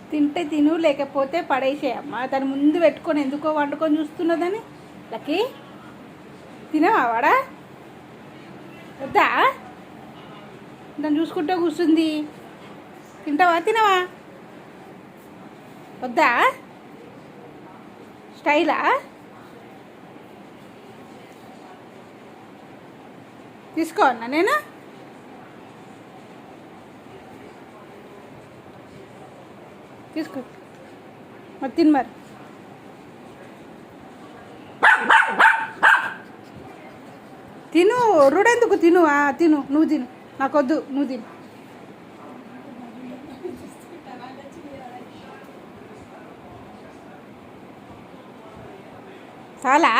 తింటే తిను, లేకపోతే పడేసేయమ్మా. దాని ముందు పెట్టుకొని ఎందుకో వండుకొని చూస్తున్నదని. లక్కీ తినవా వాడా? వద్దా? దాన్ని చూసుకుంటూ కూర్చుంది. తింటావా తినవా? వద్దా? స్టైలా? తీసుకో అన్నా నేను. తీసుకో మరి తిను. మరి తిను, రుడెందుకు? తిను, తిను, నువ్వు తిను. నాకొద్దు, నువ్వు తిను. చాలా